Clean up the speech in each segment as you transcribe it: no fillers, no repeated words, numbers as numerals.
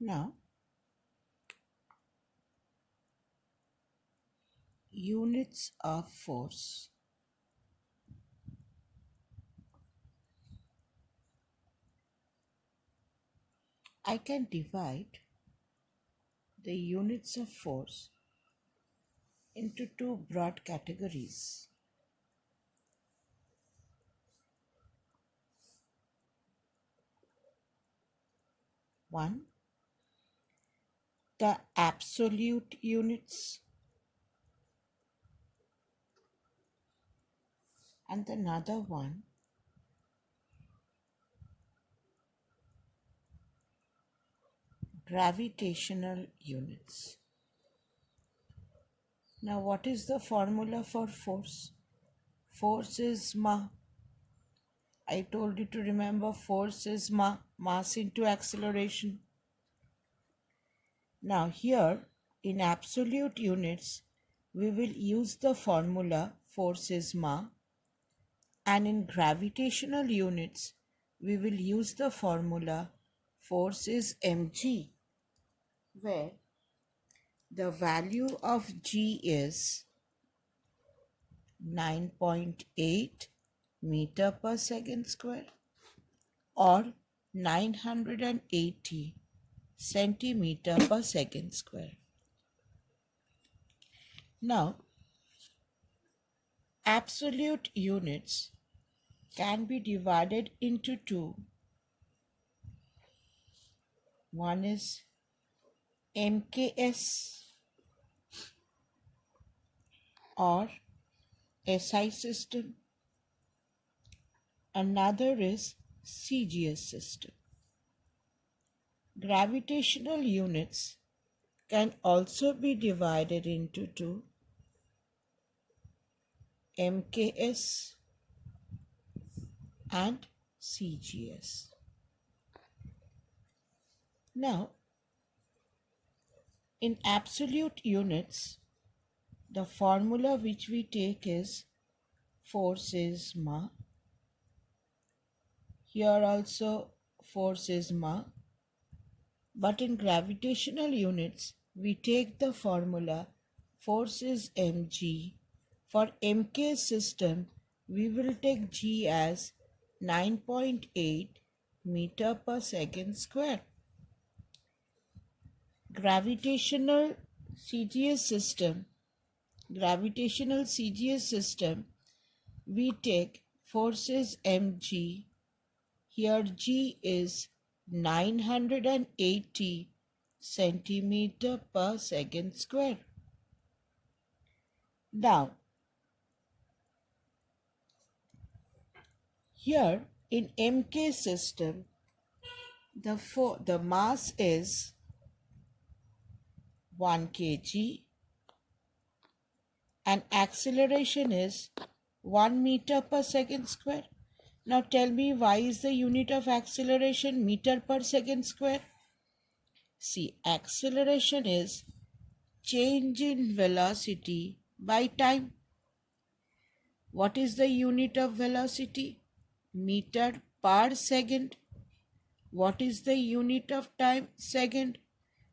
Now, units of force. I can divide the units of force into two broad categories. One, the absolute units, and another one, gravitational units. Now, what is the formula for force? Force is ma. I told you to remember force is ma, mass into acceleration. Now, here in absolute units, we will use the formula force is ma, and in gravitational units, we will use the formula force is mg, where the value of g is 9.8 meter per second square or 980 centimeter per second square. Now, absolute units can be divided into two. One is MKS or SI system. Another is CGS system. Gravitational units can also be divided into two. MKS and CGS. Now, in absolute units, the formula which we take is force is ma. Here also force is ma. But in gravitational units, we take the formula force is mg. For mk system, we will take g as 9.8 meter per second square. Gravitational CGS system, we take forces mg. Here g is 980 centimeter per second square. Now, here in MK system, the mass is 1 kg and acceleration is 1 meter per second square. Now tell me, why is the unit of acceleration meter per second square? See, acceleration is change in velocity by time. What is the unit of velocity? Meter per second. What is the unit of time? Second.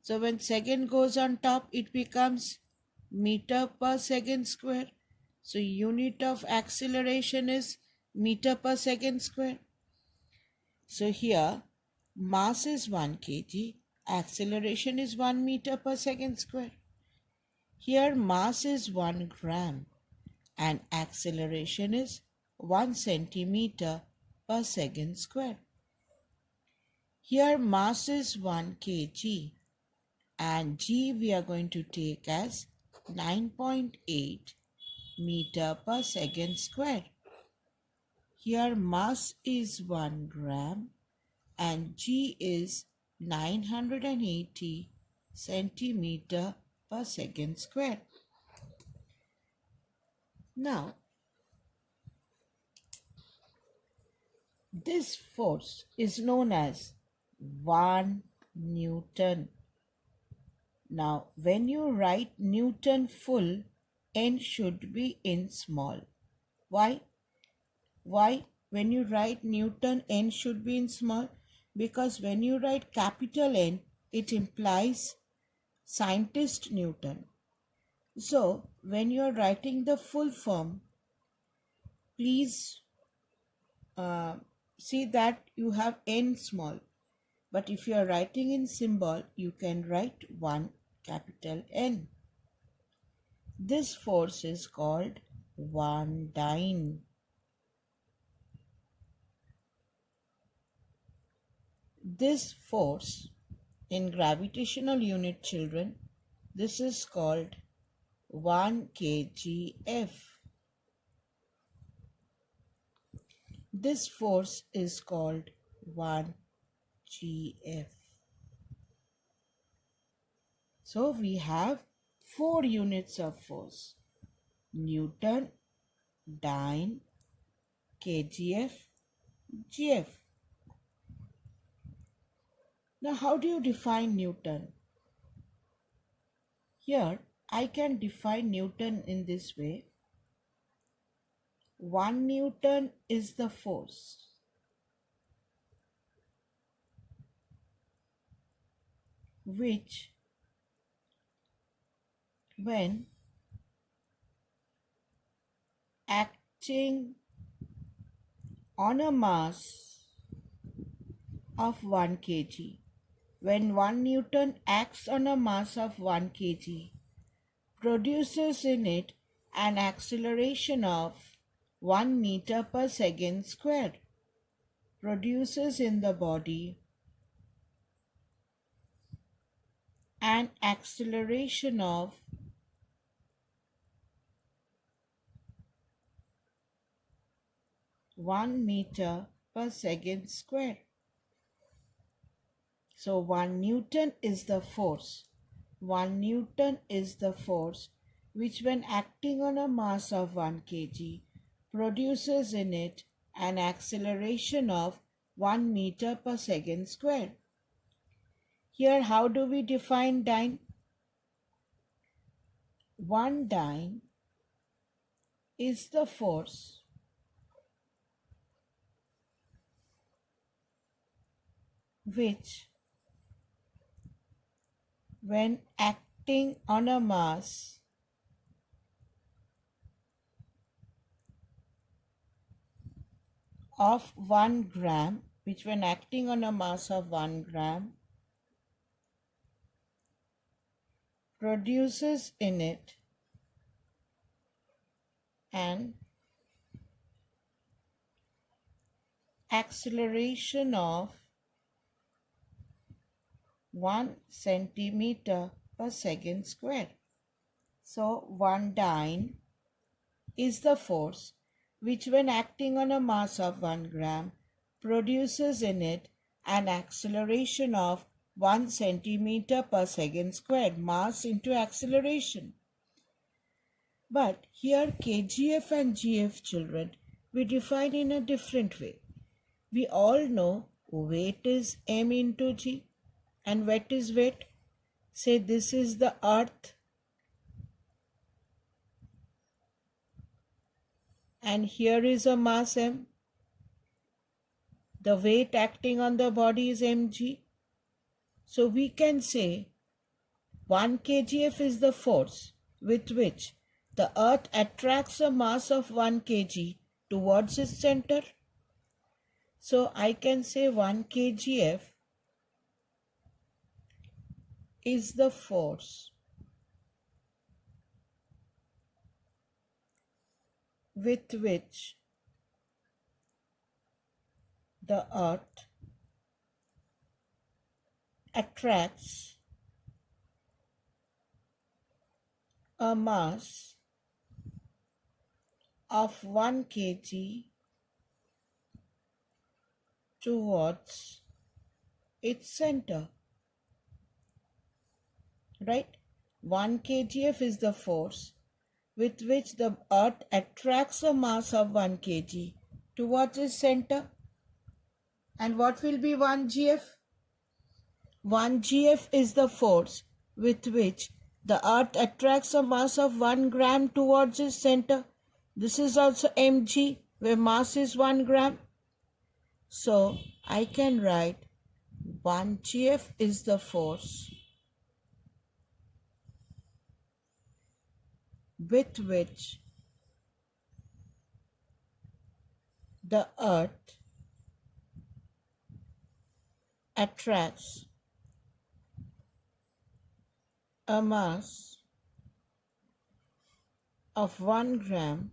So when second goes on top, it becomes meter per second square. So unit of acceleration is meter per second square. So here mass is 1 kg, acceleration is 1 meter per second square. Here mass is 1 gram and acceleration is 1 centimeter per second square. Here mass is 1 kg and g we are going to take as 9.8 meter per second square. Here mass is 1 gram and g is 980 centimeter per second square. Now, this force is known as 1 Newton. Now, when you write Newton full, n should be in small. Why? Why? When you write Newton, n should be in small? Because when you write capital N, it implies scientist Newton. So, when you are writing the full form, please uh, see that you have n small. But if you are writing in symbol, you can write 1 capital N. This force is called Van Dyne. This force in gravitational unit, children, this is called 1 kgf. This force is called 1 gf. So we have 4 units of force: Newton, Dyne, kgf, gf. Now how do you define Newton? Here I can define Newton in this way. 1 Newton is the force which, when acting on a mass of 1 kg, when 1 Newton acts on a mass of 1 kg, produces in it an acceleration of 1 meter per second square, produces in the body an acceleration of 1 meter per second square. So 1 Newton is the force. 1 Newton is the force which, when acting on a mass of 1 kg, produces in it an acceleration of 1 meter per second square. Here, how do we define dyne? 1 dyne is the force which, when acting on a mass of 1 gram, which when acting on a mass of 1 gram, produces in it an acceleration of 1 centimeter per second square. So 1 dyne is the force which, when acting on a mass of 1 gram, produces in it an acceleration of 1 centimeter per second square. Mass into acceleration. But here kgf and gf, children, we define in a different way. We all know weight is m into g. And what is weight? Say this is the earth and here is a mass m. The weight acting on the body is mg. So we can say 1 kgf is the force with which the earth attracts a mass of 1 kg towards its center. So I can say 1 kgf is the force with which the earth attracts a mass of 1 kg towards its center. Right? 1 kgf is the force with which the earth attracts a mass of 1 kg towards its center. And what will be 1 gf? 1 gf is the force with which the earth attracts a mass of 1 gram towards its center. This is also mg, where mass is 1 gram. So I can write 1 GF is the force with which the earth attracts a mass of 1 gram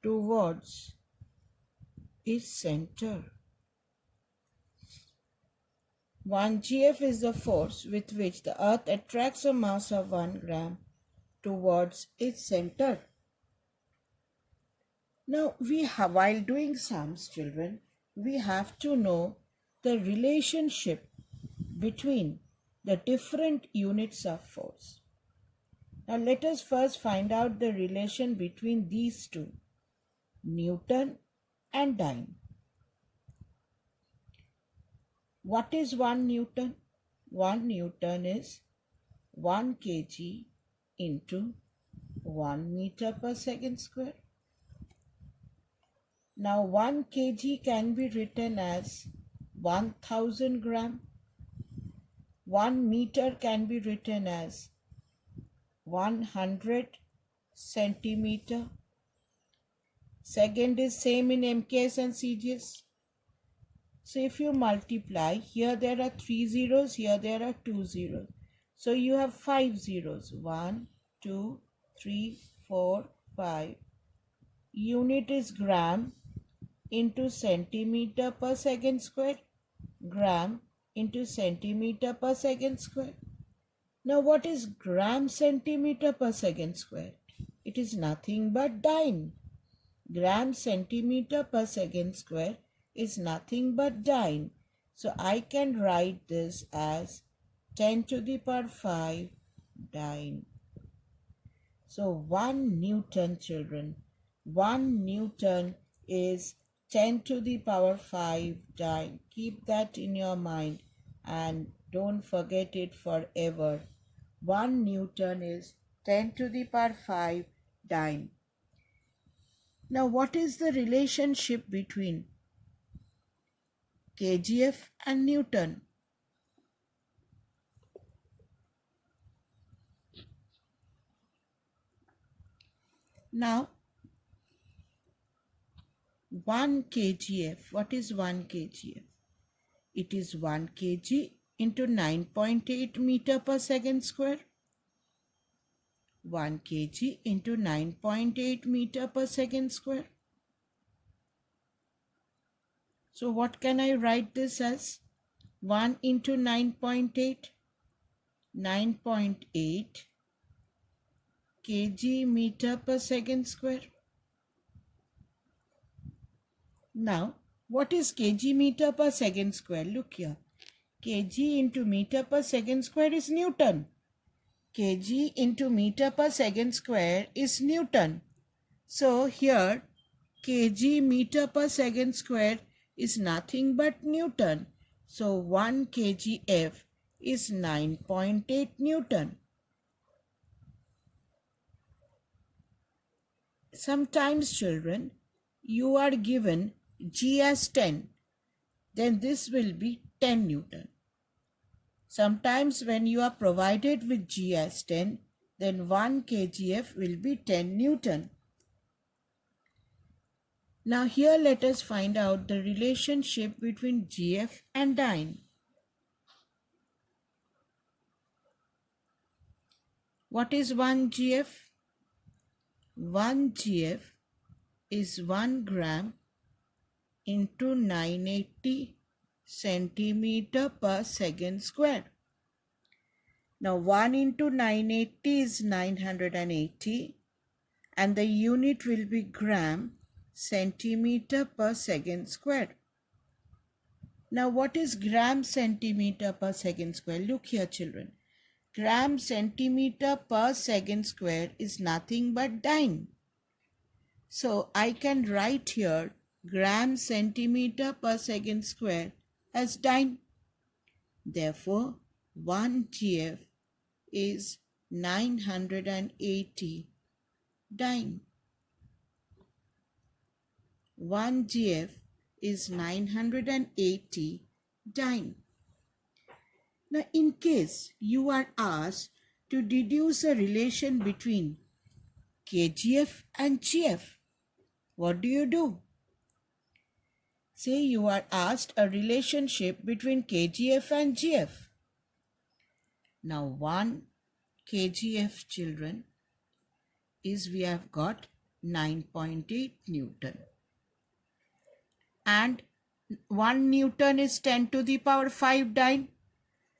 towards its center. 1 GF is the force with which the earth attracts a mass of 1 gram towards its center. Now, while doing sums, children, we have to know the relationship between the different units of force. Now, let us first find out the relation between these two, Newton and dyne. What is 1 Newton? 1 Newton is 1 kg into 1 meter per second square. Now 1 kg can be written as 1000 gram. 1 meter can be written as 100 centimeter. Second is same in MKS and CGS. So if you multiply, here there are 3 zeros, here there are 2 zeros. So you have 5 zeros. 1, 2, 3, 4, 5. Unit is gram into centimeter per second square. Gram into centimeter per second square. Now what is gram centimeter per second square? It is nothing but dyne. Gram centimeter per second square is nothing but dyne. So I can write this as 10 to the power 5 dyne. So 1 Newton, children, 1 Newton is 10 to the power 5 dyne. Keep that in your mind and don't forget it forever. 1 Newton is 10 to the power 5 dyne. Now what is the relationship between kgf and Newton? Now 1 kgf, what is 1 kgf? It is 1 kg into 9.8 meter per second square. 1 kg into 9.8 meter per second square. So what can I write this as? 1 into 9.8, 9.8 kg meter per second square. Now, what is kg meter per second square? Look here. Kg into meter per second square is Newton. Kg into meter per second square is Newton. So here kg meter per second square is nothing but Newton. So 1 kgf is 9.8 Newton. Sometimes, children, you are given G as 10, then this will be 10 Newton. Sometimes when you are provided with G as 10, then 1 kgf will be 10 Newton. Now here let us find out the relationship between GF and dyne. What is 1 GF? 1 GF is 1 gram into 980 centimeter per second square. Now 1 into 980 is 980 and the unit will be gram centimeter per second square. Now what is gram centimeter per second square? Look here, children. Gram centimeter per second square is nothing but dyne. So I can write here gram centimeter per second square as dyne. Therefore, 1 GF is 980 dyne. 1 GF is 980 dyne. Now, in case you are asked to deduce a relation between KGF and GF, what do? Say you are asked a relationship between KGF and GF. Now, 1 KGF children is we have got 9.8 Newton. And 1 Newton is 10 to the power 5 dyne.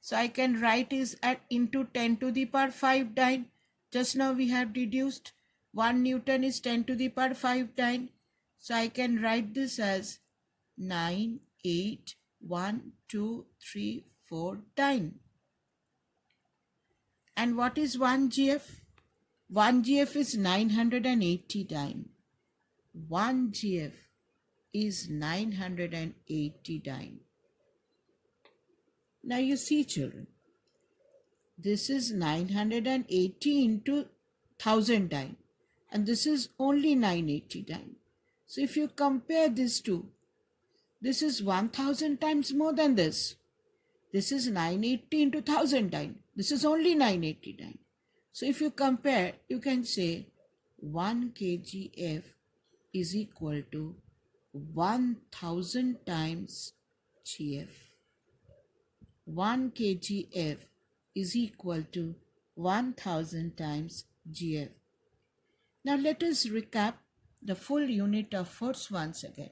So I can write is at into 10 to the power 5 dyne. Just now we have deduced 1 Newton is 10 to the power 5 dyne. So I can write this as 9, 8, 1, 2, 3, 4 dyne. And what is 1 GF? 1 GF is 980 dyne. 1 GF is 980 dyne. Now you see children, this is 980 into 1000 dyne and this is only 980 dyne. So if you compare these two, this is 1000 times more than this. This is 980 into 1000 dyne. This is only 980 dyne. So if you compare, you can say 1 kgf is equal to 1000 times GF. 1 kgf is equal to 1000 times GF. Now let us recap the full unit of force once again.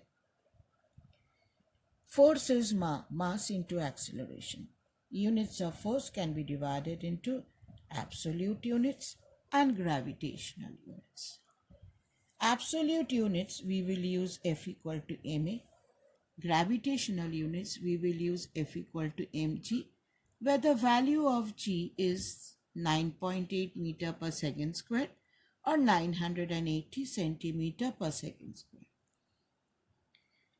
Force is mass into acceleration. Units of force can be divided into absolute units and gravitational units. Absolute units we will use F equal to ma. Gravitational units we will use F equal to mg, where the value of g is 9.8 meter per second square or 980 centimeter per second square.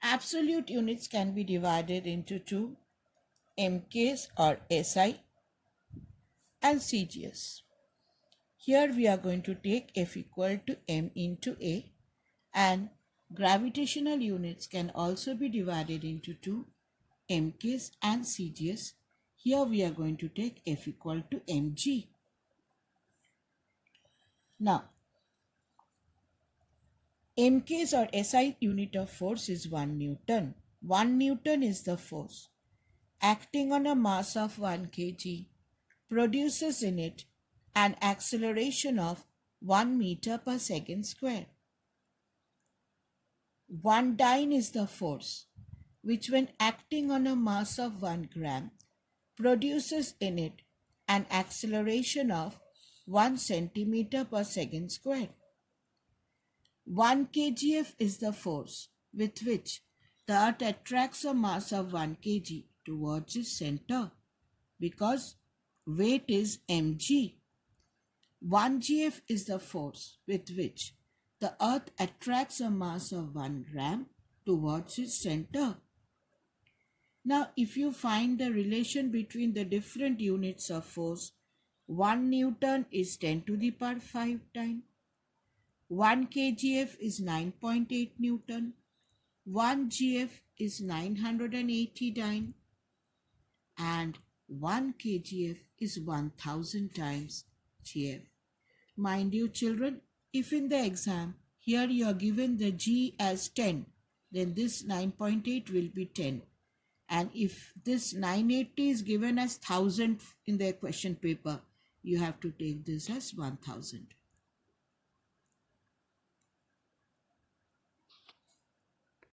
Absolute units can be divided into two, mk's or SI and CGS. Here we are going to take F equal to m into A, and gravitational units can also be divided into two, mk's and CGS. Here we are going to take F equal to mg. Now, mk's or SI unit of force is 1 Newton. 1 Newton is the force acting on a mass of 1 kg, produces in it an acceleration of 1 meter per second square. 1 dyne is the force which, when acting on a mass of 1 gram, produces in it an acceleration of 1 centimeter per second square. 1 kgf is the force with which the earth attracts a mass of 1 kg towards its center, because weight is mg. 1 gf is the force with which the earth attracts a mass of 1 gram towards its center. Now, if you find the relation between the different units of force, 1 Newton is 10 to the power 5 dyne, 1 kgf is 9.8 Newton, 1 gf is 980 dyne, and 1 kgf is 1000 times gf. Mind you children, if in the exam here you are given the g as 10, then this 9.8 will be 10. And if this 980 is given as 1000 in the question paper, you have to take this as 1000.